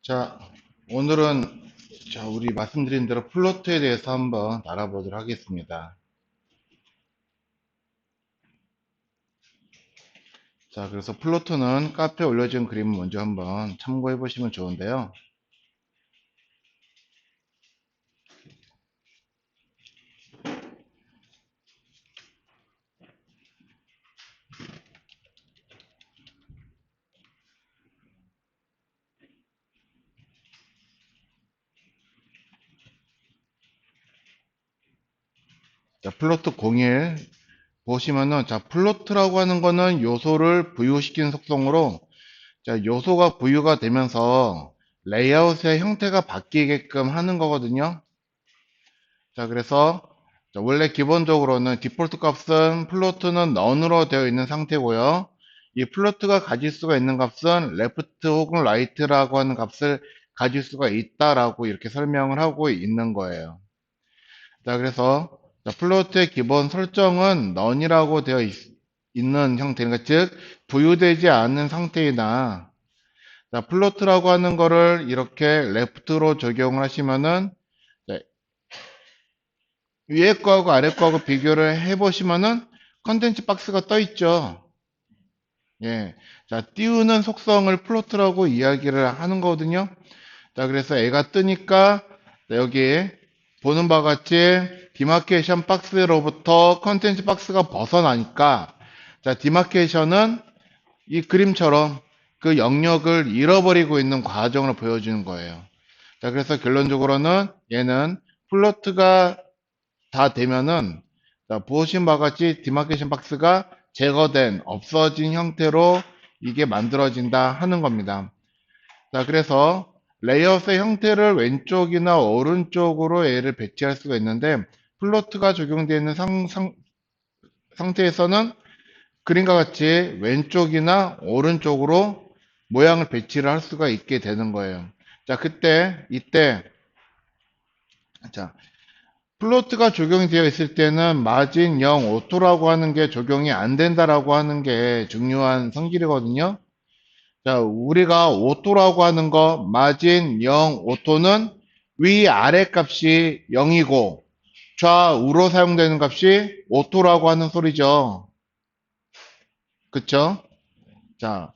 자, 오늘은 우리 말씀드린 대로 플로트에 대해서 한번 알아보도록 하겠습니다. 자, 그래서 플로트는 카페에 올려진 그림을 먼저 한번 참고해 보시면 좋은데요. 자, 플로트 01 보시면은, 자, 플로트라고 하는 거는 요소를 부유시키는 속성으로, 자, 요소가 부유가 되면서 레이아웃의 형태가 바뀌게끔 하는 거거든요. 자, 그래서 원래 기본적으로는 디폴트 값은 플로트는 none으로 되어 있는 상태고요. 이 플로트가 가질 수가 있는 값은 left 혹은 right라고 하는 값을 가질 수가 있다라고 이렇게 설명을 하고 있는 거예요. 자, 그래서 플로트의 기본 설정은 none이라고 되어 있는 형태, 그러니까 즉 부유되지 않은 상태이나, 자, 플로트라고 하는 거를 이렇게 left로 적용을 하시면은, 위에 거하고 아래 거하고 비교를 해보시면은 컨텐츠 박스가 떠 있죠. 예. 자, 띄우는 속성을 플로트라고 이야기를 하는 거거든요. 자, 그래서 애가 뜨니까 여기 보는 바와 같이 디마케이션 박스로부터 컨텐츠 박스가 벗어나니까, 자, 디마케이션은 이 그림처럼 그 영역을 잃어버리고 있는 과정을 보여주는 거예요. 자, 그래서 결론적으로는 얘는 플로트가 다 되면은, 자, 보신 바와 같이 디마케이션 박스가 제거된 없어진 형태로 이게 만들어진다 하는 겁니다. 자, 그래서 레이아웃의 형태를 왼쪽이나 오른쪽으로 얘를 배치할 수가 있는데, 플로트가 적용되어 있는 상태에서는 그림과 같이 왼쪽이나 오른쪽으로 모양을 배치를 할 수가 있게 되는 거예요. 자, 이때, 자, 플로트가 적용이 되어 있을 때는 마진 0 오토라고 하는 게 적용이 안 된다라고 하는 게 중요한 성질이거든요. 자, 우리가 오토라고 하는 거, 마진 0 오토는 위아래 값이 0이고 좌우로 사용되는 값이 오토라고 하는 소리죠. 그쵸? 자,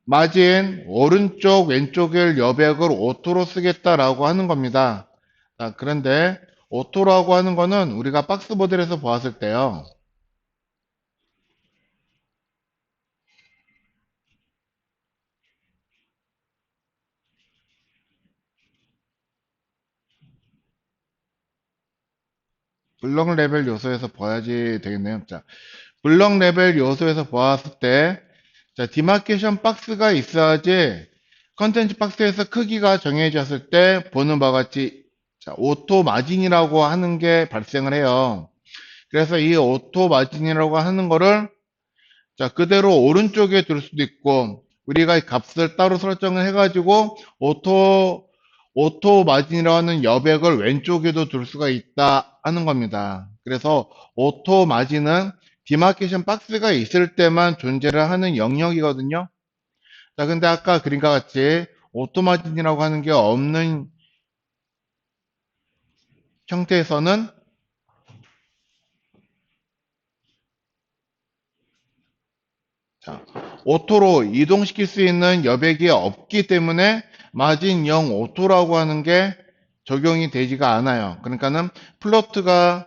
마진 오른쪽 왼쪽을 여백을 오토로 쓰겠다라고 하는 겁니다. 자, 그런데 오토라고 하는 거는 우리가 박스 모델에서 보았을 때요. 블럭 레벨 요소에서 봐야지 되겠네요. 자, 블럭 레벨 요소에서 보았을 때, 자, 디마케이션 박스가 있어야지 컨텐츠 박스에서 크기가 정해졌을 때 보는 바와 같이, 자, 오토 마진이라고 하는 게 발생을 해요. 그래서 이 오토 마진이라고 하는 거를, 자, 그대로 오른쪽에 둘 수도 있고, 우리가 이 값을 따로 설정을 해가지고 오토 마진이라고 하는 여백을 왼쪽에도 둘 수가 있다 하는 겁니다. 그래서 오토 마진은 디마케이션 박스가 있을 때만 존재를 하는 영역이거든요. 자, 근데 아까 그림과 같이 오토 마진이라고 하는 게 없는 형태에서는, 자, 오토로 이동시킬 수 있는 여백이 없기 때문에 마진 0 오토라고 하는 게 적용이 되지가 않아요. 그러니까는 플로트가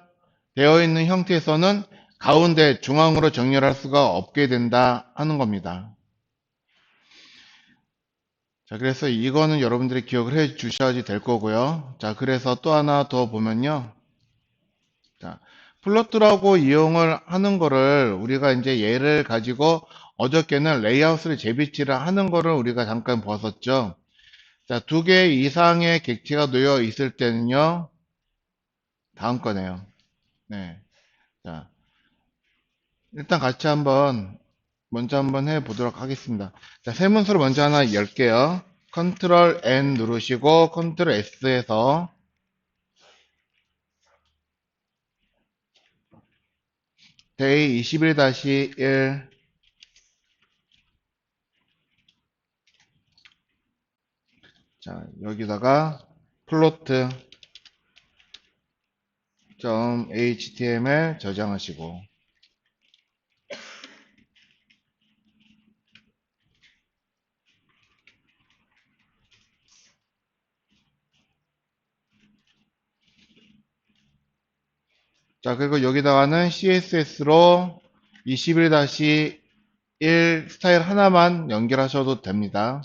되어 있는 형태에서는 가운데 중앙으로 정렬할 수가 없게 된다 하는 겁니다. 자, 그래서 이거는 여러분들이 기억을 해 주셔야지 될 거고요. 자, 그래서 또 하나 더 보면요. 자, 플로트라고 이용을 하는 거를 우리가 이제 얘를 가지고 어저께는 레이아웃을 재배치를 하는 거를 우리가 잠깐 봤었죠. 자, 두 개 이상의 객체가 놓여 있을 때는요. 다음 거네요. 네. 자, 일단 같이 먼저 한번 해 보도록 하겠습니다. 자, 세문서를 먼저 하나 열게요. 컨트롤 N 누르시고 컨트롤 S에서 데이 21-1, 자, 여기다가 plot.html 저장하시고, 자, 그리고 여기다가는 CSS로 21-1 스타일 하나만 연결하셔도 됩니다.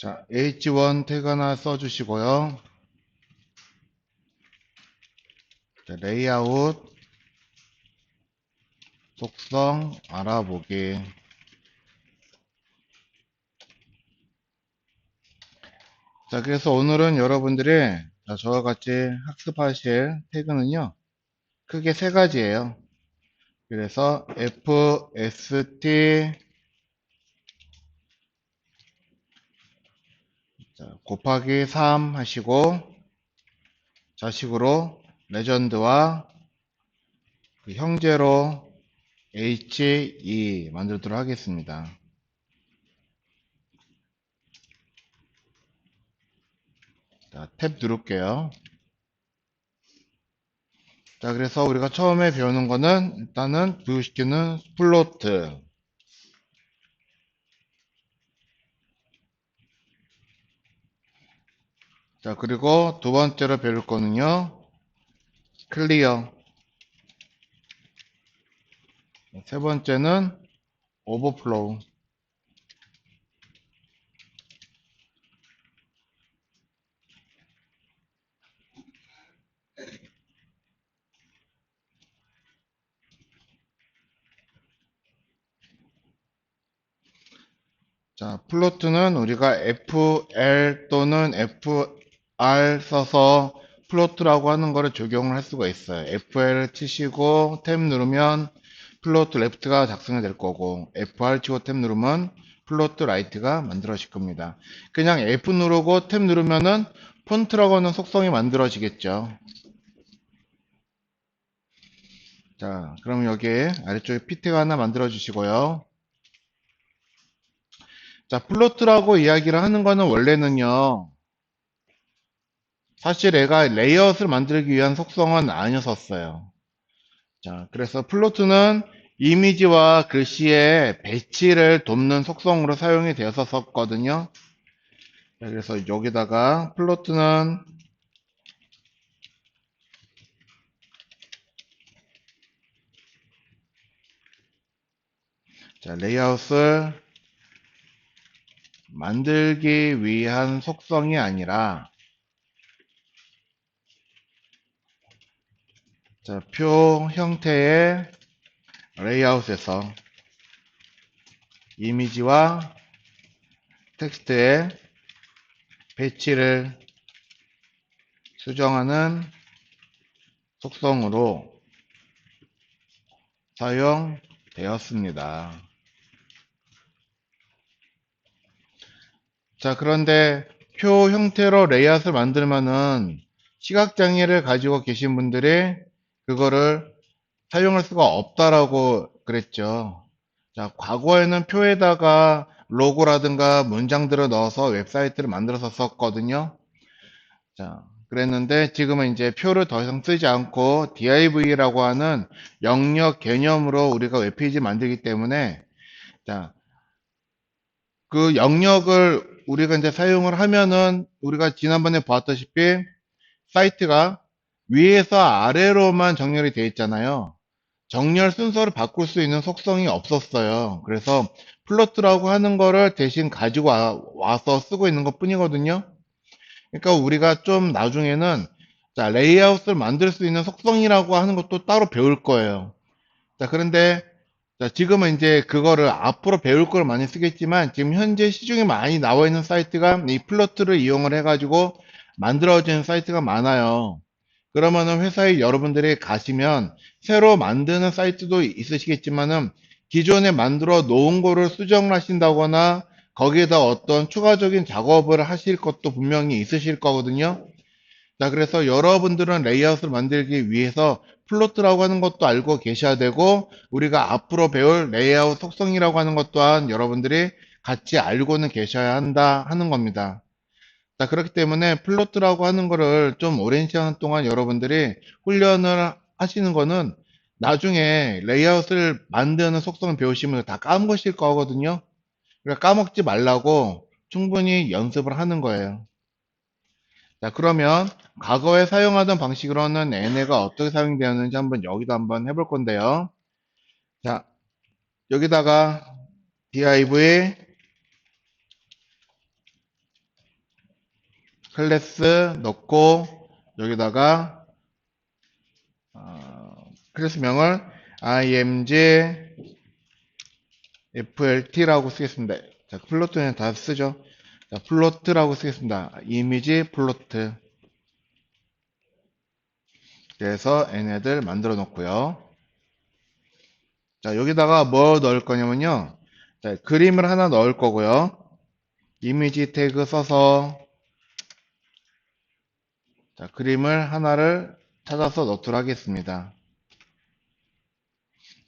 자, H1 태그 하나 써주시고요. 자, 레이아웃, 속성 알아보기. 자, 그래서 오늘은 여러분들이 저와 같이 학습하실 태그는요, 크게 세 가지예요. 그래서 fst 곱하기 3 하시고, 자식으로 레전드와 그 형제로 he 만들도록 하겠습니다. 자, 탭 누를게요. 자, 그래서 우리가 처음에 배우는 거는 일단은 부여시키는 플로트. 자, 그리고 두 번째로 배울 거는요, 클리어. 세 번째는 오버플로우. 자, 플로트는 우리가 FL 또는 FR 써서 플로트라고 하는 거를 적용을 할 수가 있어요. FL 치시고 탭 누르면 플로트 레프트가 작성이 될 거고, FR 치고 탭 누르면 플로트 라이트가 만들어질 겁니다. 그냥 F 누르고 탭 누르면은 폰트라고 하는 속성이 만들어지겠죠. 자, 그럼 여기에 아래쪽에 PT가 하나 만들어 주시고요. 자, 플로트라고 이야기를 하는 거는 원래는요, 사실 얘가 레이아웃을 만들기 위한 속성은 아니었었어요. 자, 그래서 플로트는 이미지와 글씨의 배치를 돕는 속성으로 사용이 되었었거든요. 자, 그래서 여기다가 플로트는 자, 레이아웃을 만들기 위한 속성이 아니라 자, 표 형태의 레이아웃에서 이미지와 텍스트의 배치를 수정하는 속성으로 사용되었습니다. 자, 그런데 표 형태로 레이아웃을 만들면은 시각장애를 가지고 계신 분들이 그거를 사용할 수가 없다라고 그랬죠. 자, 과거에는 표에다가 로고라든가 문장들을 넣어서 웹사이트를 만들어서 썼거든요. 자, 그랬는데 지금은 이제 표를 더 이상 쓰지 않고 div라고 하는 영역 개념으로 우리가 웹페이지 만들기 때문에 자, 그 영역을 우리가 이제 사용을 하면은 우리가 지난번에 보았다시피 사이트가 위에서 아래로만 정렬이 되어 있잖아요. 정렬 순서를 바꿀 수 있는 속성이 없었어요. 그래서 플로트라고 하는 거를 대신 가지고 와서 쓰고 있는 것 뿐이거든요. 그러니까 우리가 좀 나중에는 자, 레이아웃을 만들 수 있는 속성이라고 하는 것도 따로 배울 거예요. 자, 그런데 자, 지금은 이제 그거를 앞으로 배울 걸 많이 쓰겠지만 지금 현재 시중에 많이 나와 있는 사이트가 이 플로트를 이용을 해가지고 만들어진 사이트가 많아요. 그러면은 회사에 여러분들이 가시면 새로 만드는 사이트도 있으시겠지만은 기존에 만들어 놓은 거를 수정을 하신다거나 거기에다 어떤 추가적인 작업을 하실 것도 분명히 있으실 거거든요. 자, 그래서 여러분들은 레이아웃을 만들기 위해서 플로트라고 하는 것도 알고 계셔야 되고, 우리가 앞으로 배울 레이아웃 속성이라고 하는 것 또한 여러분들이 같이 알고는 계셔야 한다 하는 겁니다. 자, 그렇기 때문에 플로트라고 하는 거를 좀 오랜 시간 동안 여러분들이 훈련을 하시는 거는 나중에 레이아웃을 만드는 속성을 배우시면 다 까먹으실 거거든요. 그러니까 까먹지 말라고 충분히 연습을 하는 거예요. 자, 그러면 과거에 사용하던 방식으로는 얘네가 어떻게 사용되었는지 한번 여기도 한번 해볼 건데요. 자, 여기다가 div 클래스 넣고 여기다가 클래스명을 img flt라고 쓰겠습니다. 자, 플로트는 다 쓰죠. 자, 플로트라고 쓰겠습니다. 이미지 플로트. 그래서 얘네들 만들어 놓고요. 자, 여기다가 뭐 넣을 거냐면요. 자, 그림을 하나 넣을 거고요. 이미지 태그 써서 자, 그림을 하나를 찾아서 넣도록 하겠습니다.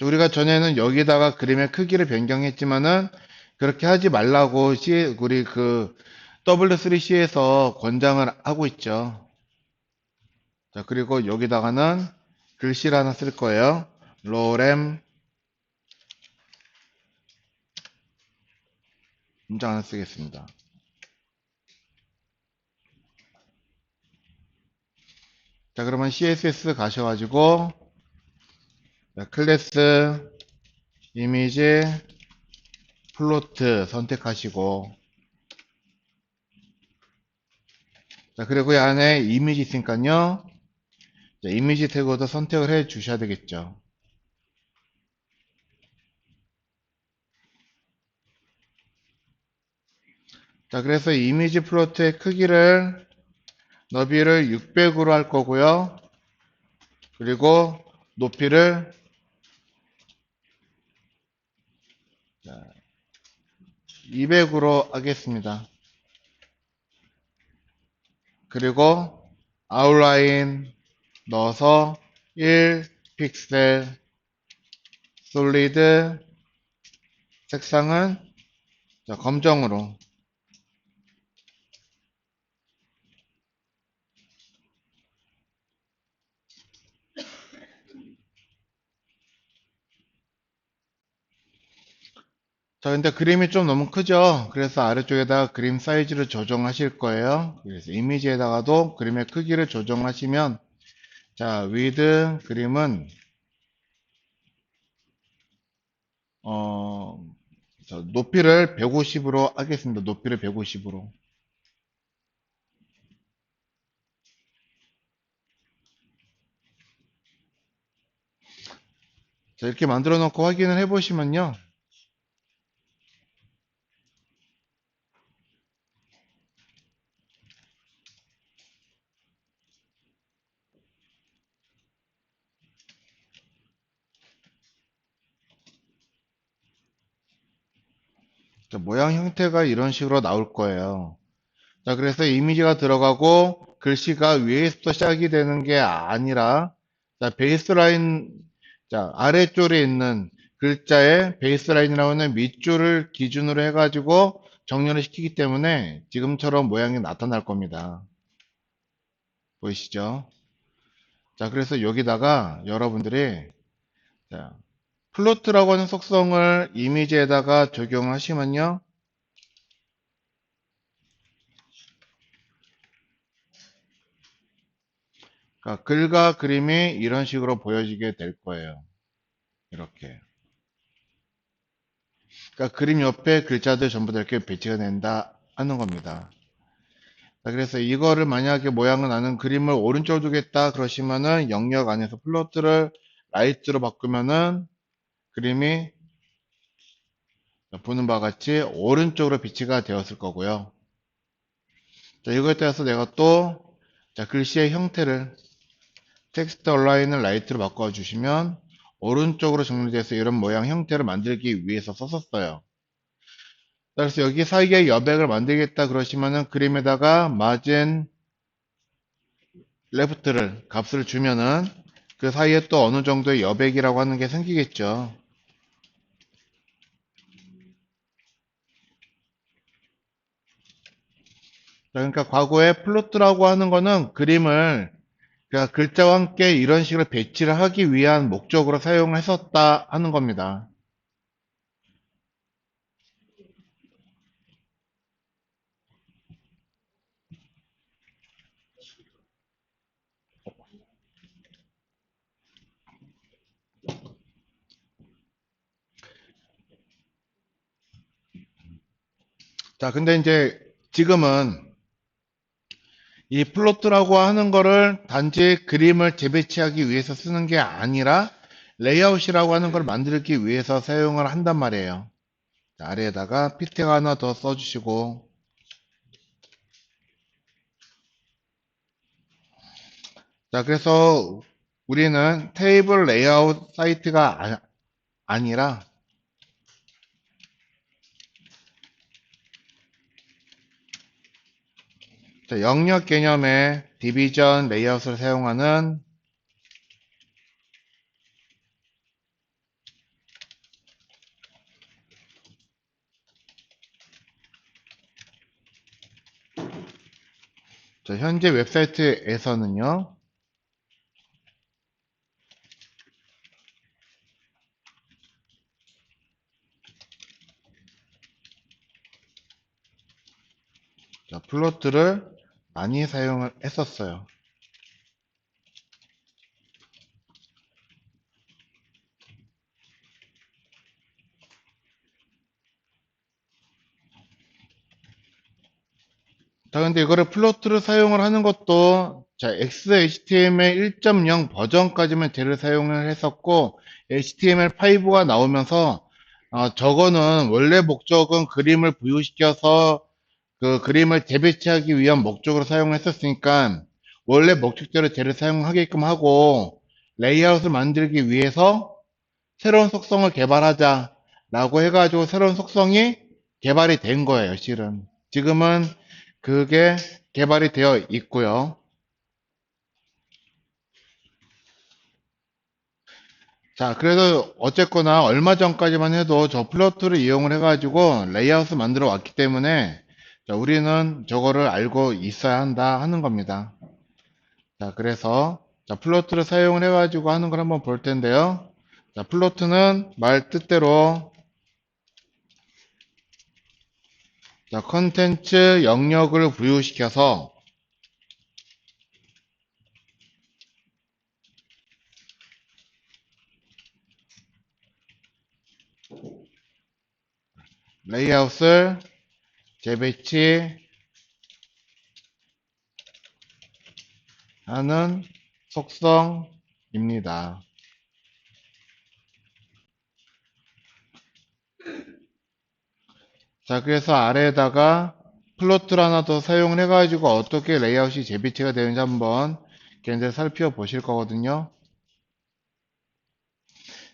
우리가 전에는 여기다가 그림의 크기를 변경했지만은 그렇게 하지 말라고 우리 그 W3C에서 권장을 하고 있죠. 자, 그리고 여기다가는 글씨를 하나 쓸 거예요. 로렘 문장 하나 쓰겠습니다. 자, 그러면 CSS 가셔가지고 자, 클래스 이미지 플로트 선택하시고 자, 그리고 이 안에 이미지 있으니까요. 자, 이미지 태그도 선택을 해 주셔야 되겠죠. 자, 그래서 이미지 플로트의 크기를 너비를 600으로 할 거고요. 그리고 높이를 200으로 하겠습니다. 그리고 아웃라인 넣어서 1픽셀 솔리드 색상은 검정으로 자, 근데 그림이 좀 너무 크죠? 그래서 아래쪽에다가 그림 사이즈를 조정하실 거예요. 그래서 이미지에다가도 그림의 크기를 조정하시면 자, 위드 그림은 어, 높이를 150으로 하겠습니다. 높이를 150으로. 자, 이렇게 만들어 놓고 확인을 해 보시면요. 자, 모양 형태가 이런 식으로 나올 거예요. 자, 그래서 이미지가 들어가고 글씨가 위에서부터 시작이 되는 게 아니라 자, 베이스라인 자, 아래쪽에 있는 글자의 베이스라인이라고 하는 밑줄을 기준으로 해가지고 정렬을 시키기 때문에 지금처럼 모양이 나타날 겁니다. 보이시죠? 자, 그래서 여기다가 여러분들이 자, 플로트라고 하는 속성을 이미지에다가 적용하시면요. 그러니까 글과 그림이 이런 식으로 보여지게 될 거예요. 이렇게. 그러니까 그림 옆에 글자들 전부 다 이렇게 배치가 된다 하는 겁니다. 자, 그래서 이거를 만약에 모양을 나는 그림을 오른쪽으로 두겠다 그러시면은 영역 안에서 플로트를 라이트로 바꾸면은 그림이 보는 바와 같이 오른쪽으로 배치가 되었을 거고요. 자, 이거에 따라서 내가 또 자, 글씨의 형태를 텍스트 얼라인을 라이트로 바꿔주시면 오른쪽으로 정리돼서 이런 모양 형태를 만들기 위해서 썼었어요. 그래서 여기 사이에 여백을 만들겠다 그러시면은 그림에다가 마진 레프트를 값을 주면은 그 사이에 또 어느 정도의 여백이라고 하는 게 생기겠죠. 그러니까 과거에 플로트라고 하는 거는 그림을 그러니까 글자와 함께 이런 식으로 배치를 하기 위한 목적으로 사용했었다 하는 겁니다. 자, 근데 이제 지금은 이 플로트라고 하는 거를 단지 그림을 재배치하기 위해서 쓰는 게 아니라 레이아웃이라고 하는 걸 만들기 위해서 사용을 한단 말이에요. 자, 아래에다가 피텍 하나 더 써주시고 자, 그래서 우리는 테이블 레이아웃 사이트가 아니라 자, 영역 개념의 디비전 레이아웃을 사용하는 자, 현재 웹사이트에서는요. 자, 플로트를 많이 사용을 했었어요. 자, 근데 이거를 플로트를 사용을 하는 것도 자, XHTML 1.0 버전까지만 쟤를 사용을 했었고 HTML5가 나오면서 저거는 원래 목적은 그림을 부여시켜서 그 그림을 재배치하기 위한 목적으로 사용했었으니까 원래 목적대로 쟤를 사용하게끔 하고 레이아웃을 만들기 위해서 새로운 속성을 개발하자라고 해가지고 새로운 속성이 개발이 된 거예요, 실은. 지금은 그게 개발이 되어 있고요. 자, 그래도 어쨌거나 얼마 전까지만 해도 저 플로트를 이용을 해가지고 레이아웃을 만들어 왔기 때문에 자, 우리는 저거를 알고 있어야 한다 하는 겁니다. 자, 그래서 자, 플로트를 사용을 해가지고 하는 걸 한번 볼 텐데요. 자, 플로트는 말 뜻대로 자, 컨텐츠 영역을 부여시켜서 레이아웃을 재배치하는 속성입니다. 자, 그래서 아래에다가 플로트를 하나 더 사용을 해가지고 어떻게 레이아웃이 재배치가 되는지 한번 걔네들 살펴보실 거거든요.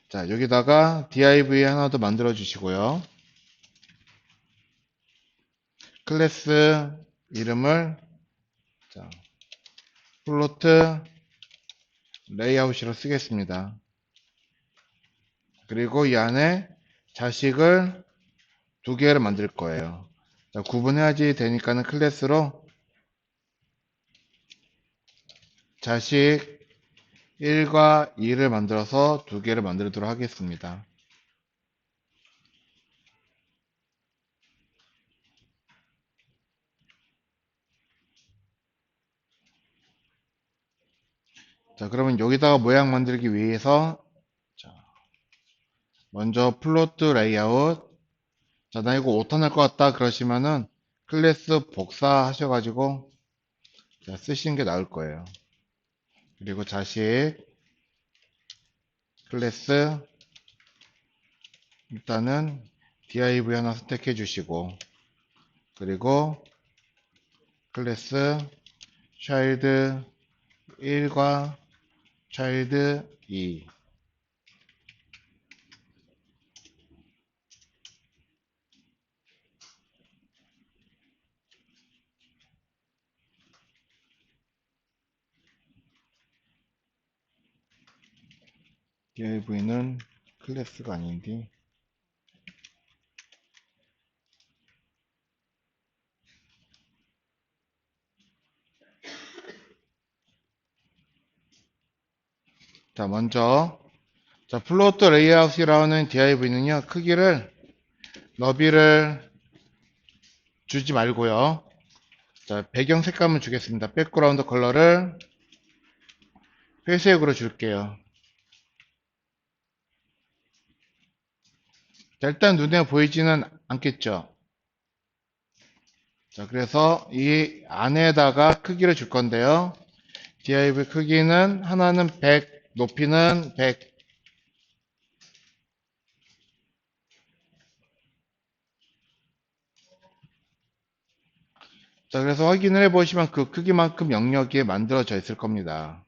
자, 여기다가 div 하나 더 만들어 주시고요. 클래스 이름을 자, 플로트 레이아웃으로 쓰겠습니다. 그리고 이 안에 자식을 두 개를 만들 거예요. 자, 구분해야지 되니까는 클래스로 자식 1과 2를 만들어서 두 개를 만들도록 하겠습니다. 자, 그러면 여기다가 모양 만들기 위해서 자, 먼저 플로트 레이아웃. 자, 나 이거 오탄 할 것 같다 그러시면은 클래스 복사하셔가지고 자, 쓰시는 게 나을 거예요. 그리고 자식 클래스 일단은 div 하나 선택해 주시고 그리고 클래스 child 1과 child 2 div는 클래스가 아닌데 자 먼저 자 플로트 레이아웃이라는 div는요 크기를 너비를 주지 말고요 자 배경 색감을 주겠습니다. 백그라운드 컬러를 회색으로 줄게요. 자, 일단 눈에 보이지는 않겠죠. 자 그래서 이 안에다가 크기를 줄 건데요. div 크기는 하나는 100 높이는 100 자, 그래서 확인을 해보시면 그 크기만큼 영역이 만들어져 있을 겁니다.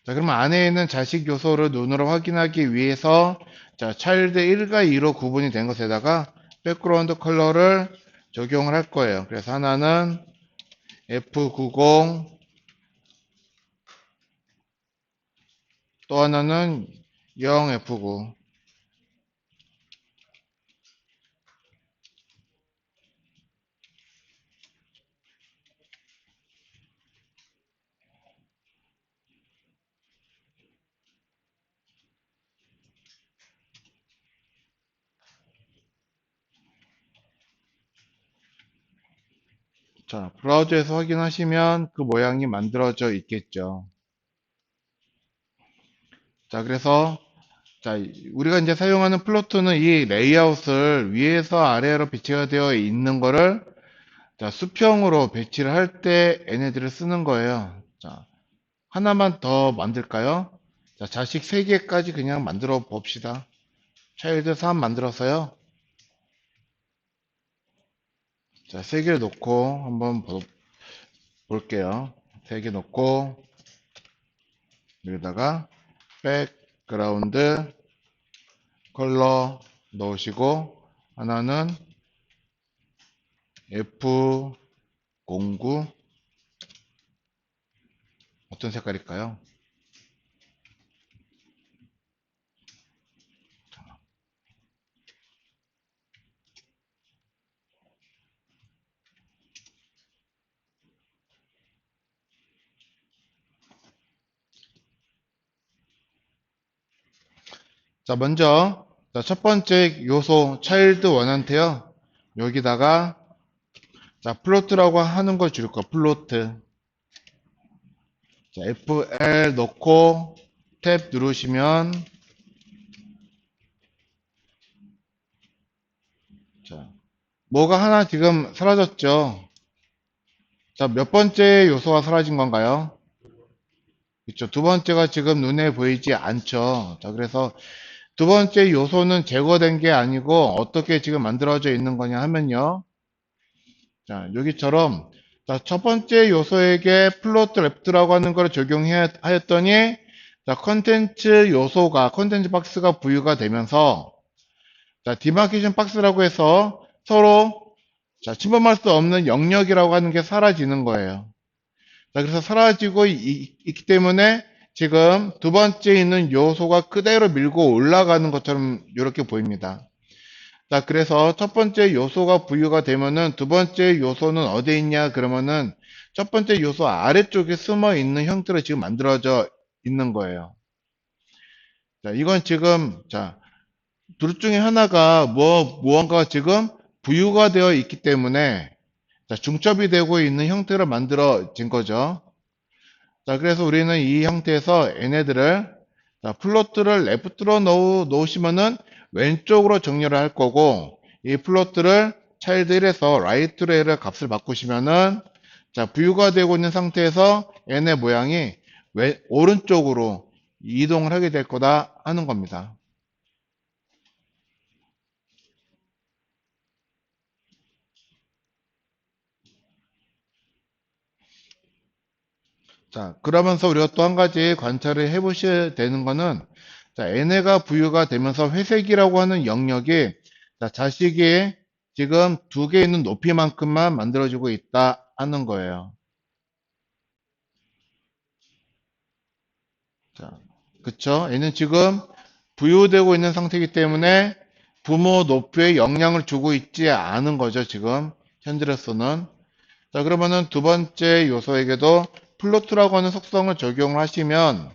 자, 그러면 안에 있는 자식 요소를 눈으로 확인하기 위해서 자, 차일드 1과 2로 구분이 된 것에다가 백그라운드 컬러를 적용을 할 거예요. 그래서 하나는 F90 또 하나는 0F9 자, 브라우저에서 확인하시면 그 모양이 만들어져 있겠죠. 자, 그래서 자, 우리가 이제 사용하는 플로트는 이 레이아웃을 위에서 아래로 배치가 되어 있는 거를 자, 수평으로 배치를 할 때 얘네들을 쓰는 거예요. 자, 하나만 더 만들까요? 자, 자식 3개까지 그냥 만들어 봅시다. 차일드 3 만들어서요. 자, 3개를 놓고 한번 볼게요. 3개 놓고 여기다가 백그라운드 컬러 넣으시고 하나는 F09 어떤 색깔일까요? 자, 먼저 자, 첫 번째 요소 차일드 1한테요. 여기다가 자, 플로트라고 하는 걸 줄 거, 플로트. 자, FL 넣고 탭 누르시면 자, 뭐가 하나 지금 사라졌죠? 자, 몇 번째 요소가 사라진 건가요? 그쵸. 두 번째가 지금 눈에 보이지 않죠. 자, 그래서 두 번째 요소는 제거된 게 아니고 어떻게 지금 만들어져 있는 거냐 하면요. 자, 여기처럼 자, 첫 번째 요소에게 플로트 랩트라고 하는 걸 적용하였더니 자, 컨텐츠 요소가 컨텐츠 박스가 부여가 되면서 자, 디마케이션 박스라고 해서 서로 자, 침범할 수 없는 영역이라고 하는 게 사라지는 거예요. 자, 그래서 사라지고 있기 때문에 지금 두 번째 있는 요소가 그대로 밀고 올라가는 것처럼 이렇게 보입니다. 자, 그래서 첫 번째 요소가 부여가 되면은 두 번째 요소는 어디에 있냐 그러면은 첫 번째 요소 아래쪽에 숨어 있는 형태로 지금 만들어져 있는 거예요. 자, 이건 지금 자, 둘 중에 하나가 무언가가 지금 부유가 되어 있기 때문에 자, 중첩이 되고 있는 형태로 만들어진 거죠. 자, 그래서 우리는 이 형태에서 얘네들을 자, 플로트를 레프트로 놓으시면은 왼쪽으로 정렬을 할 거고, 이 플로트를 차일드 1에서 라이트로 L의 값을 바꾸시면은, 자, 부유가 되고 있는 상태에서 n의 모양이 오른쪽으로 이동을 하게 될 거다 하는 겁니다. 자, 그러면서 우리가 또 한 가지 관찰을 해 보셔야 되는 거는, 자, n가 부유가 되면서 회색이라고 하는 영역이, 자, 자식이 지금 두 개 있는 높이만큼만 만들어지고 있다 하는 거예요. 자, 그쵸? 얘는 지금 부유되고 있는 상태이기 때문에 부모 높이에 영향을 주고 있지 않은 거죠, 지금. 현재로서는. 자, 그러면은 두 번째 요소에게도 플로트라고 하는 속성을 적용을 하시면,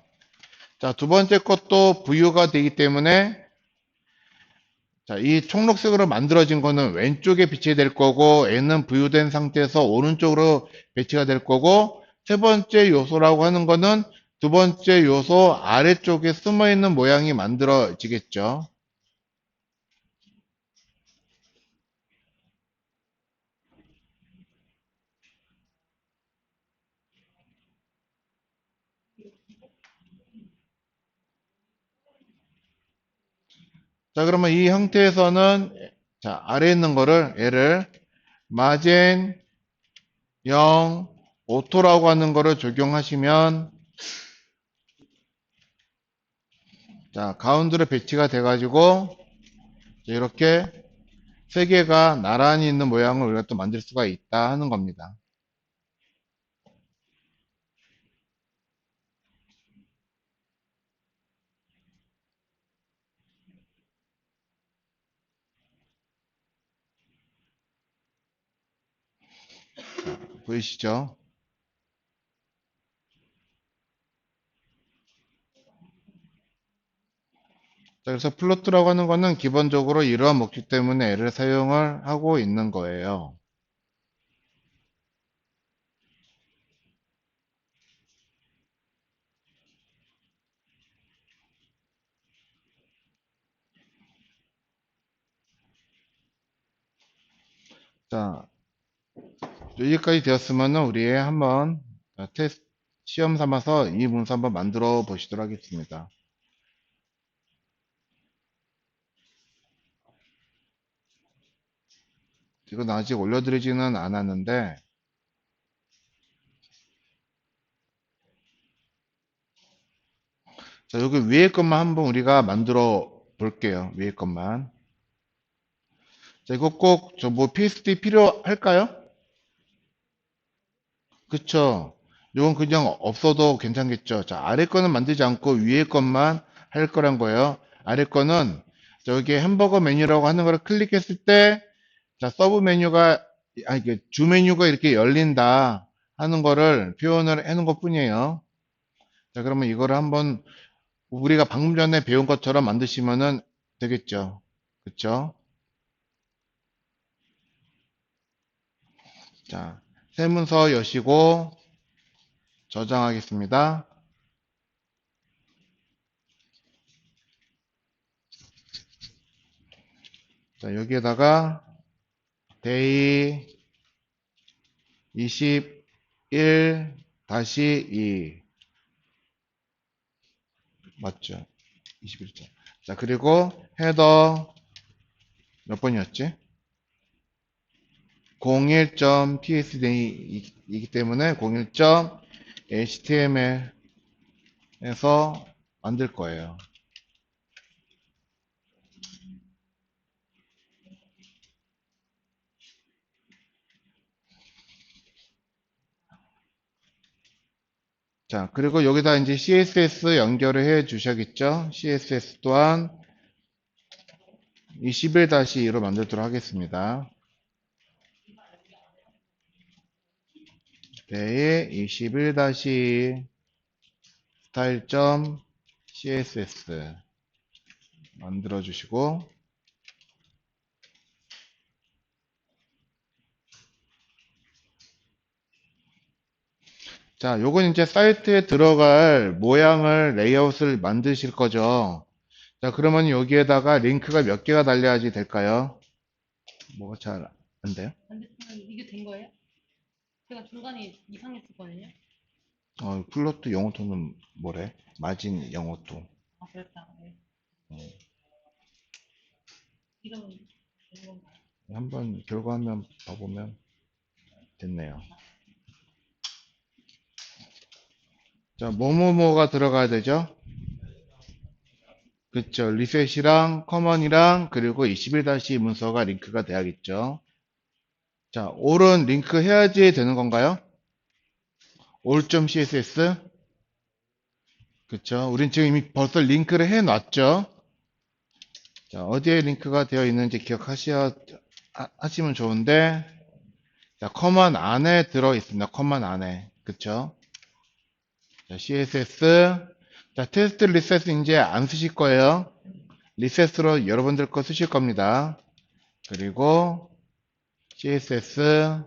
자, 두 번째 것도 부유가 되기 때문에, 자, 이 청록색으로 만들어진 거는 왼쪽에 비치게 될 거고, N은 부유된 상태에서 오른쪽으로 배치가 될 거고, 세 번째 요소라고 하는 거는 두 번째 요소 아래쪽에 숨어 있는 모양이 만들어지겠죠. 자, 그러면 이 형태에서는, 자, 아래에 있는 거를, 얘를 마젠 0, 오토라고 하는 거를 적용하시면, 자, 가운데로 배치가 돼가지고, 이렇게 세 개가 나란히 있는 모양을 우리가 또 만들 수가 있다 하는 겁니다. 보이시죠? 자, 그래서 플로트라고 하는 거는 기본적으로 이러한 목적 때문에 L을 사용을 하고 있는 거예요. 자, 여기까지 되었으면 우리 한번 테스트 시험 삼아서 이 문서 한번 만들어 보시도록 하겠습니다. 이건 아직 올려드리지는 않았는데, 자, 여기 위에 것만 한번 우리가 만들어 볼게요. 위에 것만. 자, 이거 꼭 저 뭐 PSD 필요할까요? 그쵸? 이건 그냥 없어도 괜찮겠죠? 자, 아래 거는 만들지 않고 위에 것만 할 거란 거예요. 아래 거는 저기 햄버거 메뉴라고 하는 거를 클릭했을 때, 자, 서브 메뉴가, 이게 주 메뉴가 이렇게 열린다 하는 거를 표현을 해 놓은 것 뿐이에요. 자, 그러면 이거를 한번 우리가 방금 전에 배운 것처럼 만드시면은 되겠죠. 그쵸? 자, 새 문서 여시고 저장하겠습니다. 자, 여기에다가 데이 21-2 맞죠? 21자. 자, 그리고 헤더 몇 번이었지? 01.tsd이기 때문에 01.html에서 만들 거예요. 자, 그리고 여기다 이제 CSS 연결을 해 주셔야겠죠? CSS 또한 21-2로 만들도록 하겠습니다. 네, 21-2 스타일.css 만들어 주시고, 자, 요건 이제 사이트에 들어갈 모양을, 레이아웃을 만드실 거죠. 자, 그러면 여기에다가 링크가 몇 개가 달려야지 될까요? 뭐가 잘 안 돼요? 안 됐으면 이게 된 거예요? 제가 중간에 이상했었거든요. 플로트 영어토는 뭐래? 마진 영어토. 아, 그랬다. 네. 어, 이름은 된 건가요? 한번 결과화면 봐보면 됐네요. 자, 뭐뭐뭐가 들어가야 되죠? 그쵸. 리셋이랑 커먼이랑 그리고 21-2 문서가 링크가 돼야겠죠. 자, all은 링크 해야지 되는 건가요? all.css. 그쵸. 우린 지금 이미 벌써 링크를 해 놨죠. 자, 어디에 링크가 되어 있는지 하시면 좋은데, 자, 커먼 안에 들어 있습니다. 커먼 안에. 그쵸. 자, CSS. 자, 테스트 리셋 이제 안 쓰실 거예요. 리셋으로 여러분들 거 쓰실 겁니다. 그리고 CSS,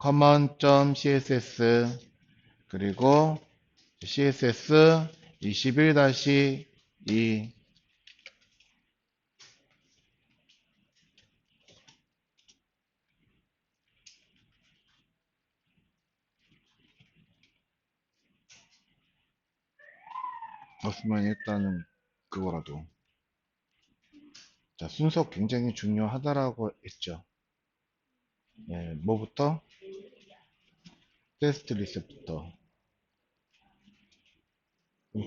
common.css, 그리고 CSS 21-2. 없으면 일단은 그거라도. 자, 순서 굉장히 중요하다라고 했죠. 예, 뭐부터? 테스트 리셋부터.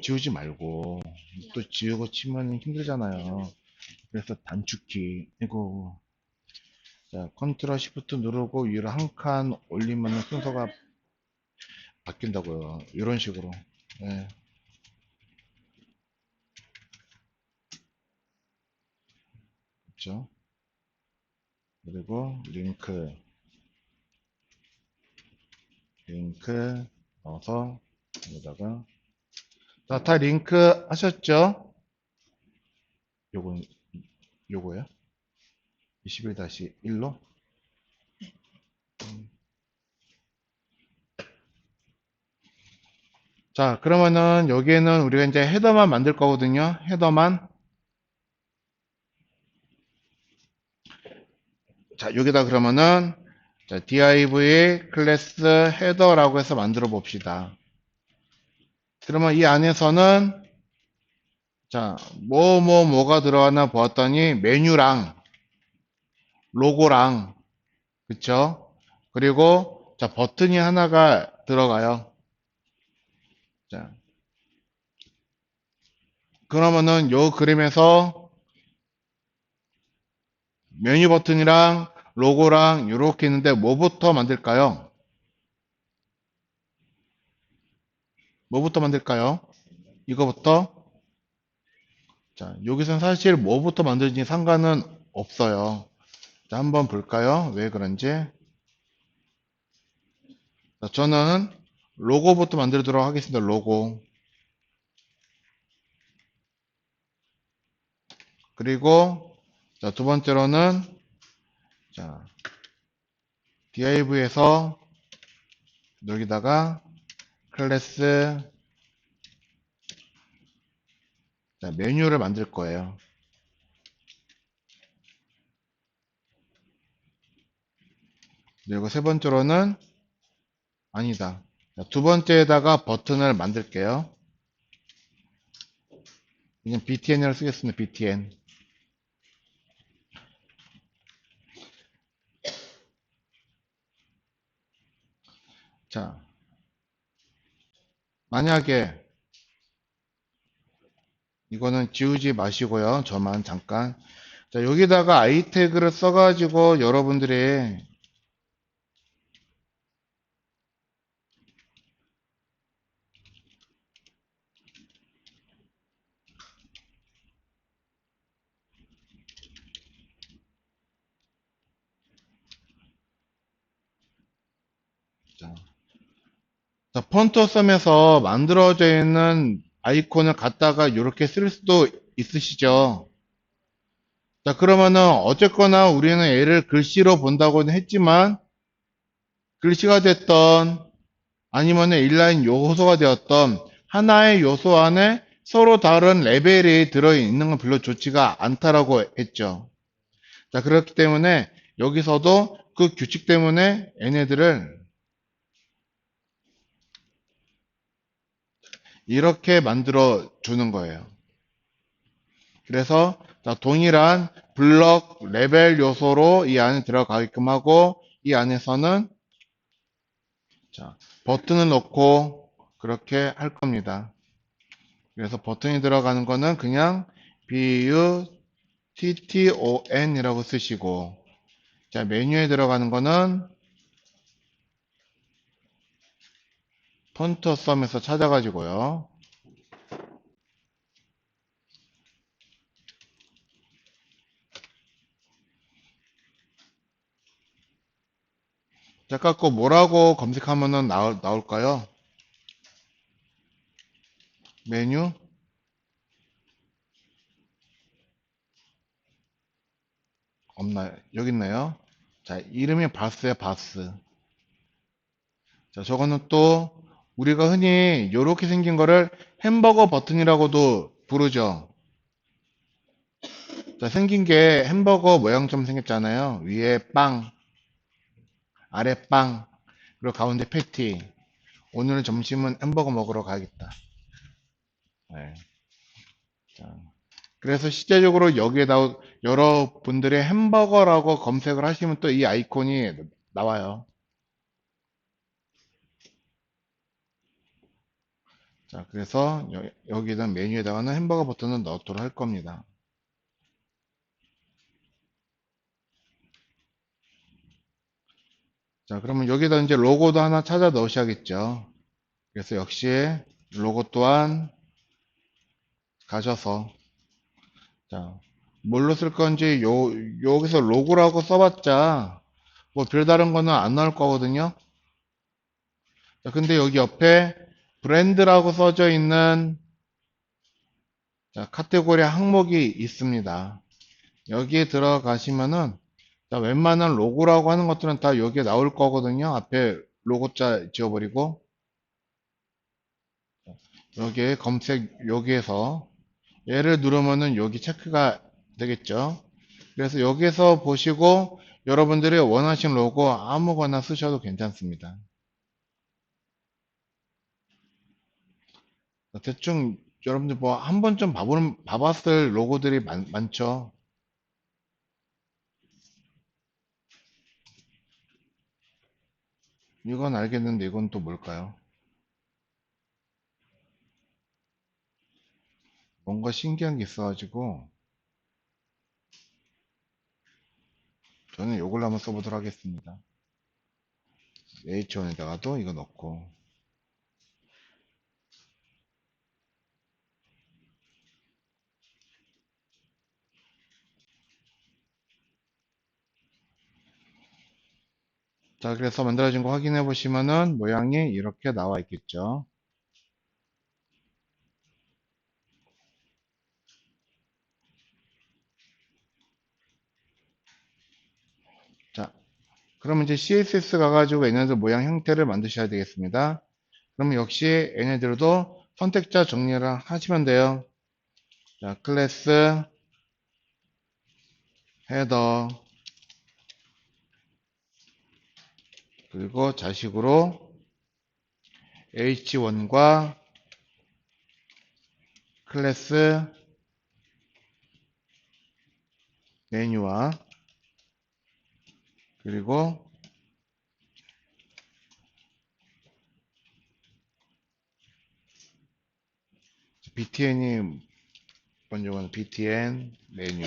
지우지 말고 또 지우고 치면 힘들잖아요. 그래서 단축키 이거 자 컨트롤 시프트 누르고 위로 한 칸 올리면 순서가 바뀐다고요. 이런 식으로. 예, 그렇죠. 그리고 링크 넣어서 여기다가 다 링크 하셨죠? 요건 요거요? 21-1로. 자, 그러면은 여기에는 우리가 이제 헤더만 만들 거거든요. 헤더만. 자, 여기다 그러면은 자, div 클래스 헤더라고 해서 만들어 봅시다. 그러면 이 안에서는 자, 뭐가 들어가나 보았더니 메뉴랑 로고랑 그쵸? 그리고 자, 버튼이 하나가 들어가요. 자, 그러면은 요 그림에서 메뉴 버튼이랑 로고랑 이렇게 있는데 뭐부터 만들까요? 뭐부터 만들까요? 이거부터. 자, 여기선 사실 뭐부터 만들지 상관은 없어요. 자, 한번 볼까요? 왜 그런지. 자, 저는 로고부터 만들도록 하겠습니다. 로고. 그리고 자, 두 번째로는 자, div에서 여기다가 클래스 자, 메뉴를 만들 거예요. 그리고 세 번째로는 아니다. 자, 두 번째에다가 버튼을 만들게요. 그냥 btn을 쓰겠습니다. btn. 자, 만약에 이거는 지우지 마시고요. 저만 잠깐. 자, 여기다가 i 태그를 써가지고 여러분들이 자, 자, 폰토섬에서 만들어져 있는 아이콘을 갖다가 이렇게 쓸 수도 있으시죠. 자, 그러면은 어쨌거나 우리는 얘를 글씨로 본다고는 했지만 글씨가 됐던 아니면 인라인 요소가 되었던 하나의 요소 안에 서로 다른 레벨이 들어있는 건 별로 좋지가 않다라고 했죠. 자, 그렇기 때문에 여기서도 그 규칙 때문에 얘네들을 이렇게 만들어 주는 거예요. 그래서 자, 동일한 블럭 레벨 요소로 이 안에 들어가게끔 하고 이 안에서는 자, 버튼을 넣고 그렇게 할 겁니다. 그래서 버튼이 들어가는 거는 그냥 BUTTON이라고 쓰시고 자, 메뉴에 들어가는 거는 폰트 썸에서 찾아가지고요. 자, 깎고 뭐라고 검색하면은 나올까요? 메뉴? 없나요? 여기 있나요? 자, 이름이 바스에 바스. 자, 저거는 또 우리가 흔히 이렇게 생긴 거를 햄버거 버튼이라고도 부르죠. 자, 생긴 게 햄버거 모양처럼 생겼잖아요. 위에 빵, 아래 빵, 그리고 가운데 패티. 오늘 점심은 햄버거 먹으러 가야겠다. 네. 자, 그래서 실제적으로 여기에다 여러분들의 햄버거라고 검색을 하시면 또 이 아이콘이 나와요. 자, 그래서 여기다 메뉴에다가는 햄버거 버튼을 넣도록 할 겁니다. 자, 그러면 여기다 이제 로고도 하나 찾아 넣으셔야겠죠. 그래서 역시 로고 또한 가셔서 자, 뭘로 쓸 건지 여기서 로고라고 써봤자 뭐 별다른 거는 안 나올 거거든요. 자, 근데 여기 옆에 브랜드라고 써져 있는 자, 카테고리 항목이 있습니다. 여기에 들어가시면은 자, 웬만한 로고라고 하는 것들은 다 여기에 나올 거거든요. 앞에 로고자 지워버리고 여기에 검색 여기에서 얘를 누르면은 여기 체크가 되겠죠. 그래서 여기서 보시고 여러분들이 원하시는 로고 아무거나 쓰셔도 괜찮습니다. 대충 여러분들 뭐 한 번쯤 봐봤을 로고들이 많죠. 이건 알겠는데 이건 또 뭘까요? 뭔가 신기한 게 있어가지고 저는 이걸로 한번 써보도록 하겠습니다. H1에다가도 이거 넣고 자, 그래서 만들어진 거 확인해 보시면은 모양이 이렇게 나와 있겠죠. 자, 그럼 이제 CSS 가가지고 얘네들 모양 형태를 만드셔야 되겠습니다. 그럼 역시 얘네들도 선택자 정리를 하시면 돼요. 자, 클래스, 헤더, 그리고 자식으로 H1과 클래스 메뉴와 그리고 btn이 먼저 는 btn 메뉴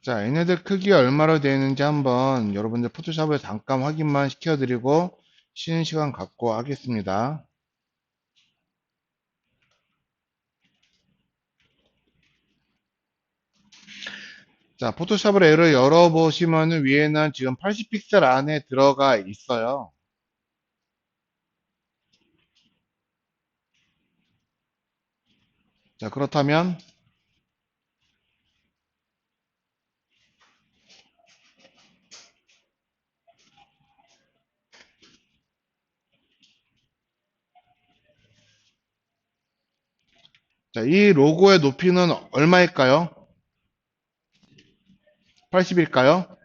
자, 얘네들 크기가 얼마로 되어 있는지 한번 여러분들 포토샵을 잠깐 확인만 시켜드리고 쉬는 시간 갖고 하겠습니다. 자, 포토샵을 얘를 열어보시면 위에는 지금 80픽셀 안에 들어가 있어요. 자, 그렇다면 자, 이 로고의 높이는 얼마일까요? 80일까요?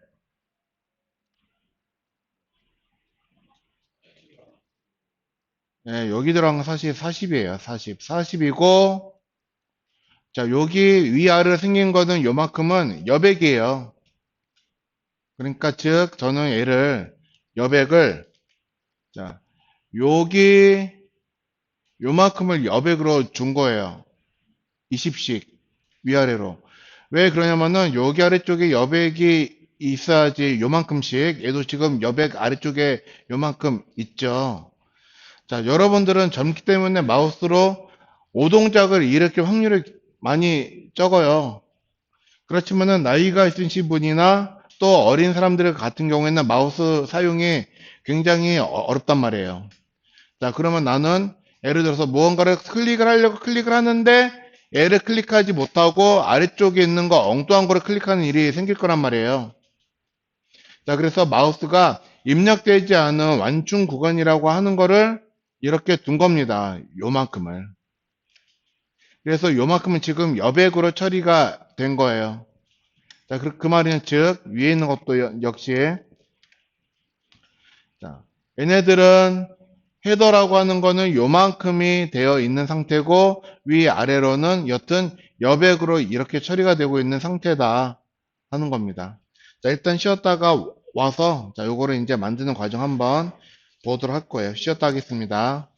네, 여기 들어간 건 사실 40이에요. 40. 40이고, 자, 여기 위아래로 생긴 거는 요만큼은 여백이에요. 그러니까 즉, 저는 얘를, 여백을, 자, 여기 요만큼을 여백으로 준 거예요. 20씩 위아래로. 왜 그러냐면은 여기 아래쪽에 여백이 있어야지 요만큼씩, 얘도 지금 여백 아래쪽에 요만큼 있죠. 자, 여러분들은 젊기 때문에 마우스로 오동작을 일으킬 확률이 많이 적어요. 그렇지만은 나이가 있으신 분이나 또 어린 사람들 같은 경우에는 마우스 사용이 굉장히 어렵단 말이에요. 자, 그러면 나는 예를 들어서 무언가를 클릭을 하려고 클릭을 하는데 얘를 클릭하지 못하고 아래쪽에 있는 거 엉뚱한 거를 클릭하는 일이 생길 거란 말이에요. 자, 그래서 마우스가 입력되지 않은 완충 구간이라고 하는 거를 이렇게 둔 겁니다. 요만큼을. 그래서 요만큼은 지금 여백으로 처리가 된 거예요. 자, 그 말은 즉 위에 있는 것도 역시 자, 얘네들은 헤더라고 하는 거는 요만큼이 되어 있는 상태고 위아래로는 여튼 여백으로 이렇게 처리가 되고 있는 상태다 하는 겁니다. 자, 일단 쉬었다가 와서 자, 요거를 이제 만드는 과정 한번 보도록 할 거예요. 쉬었다 하겠습니다.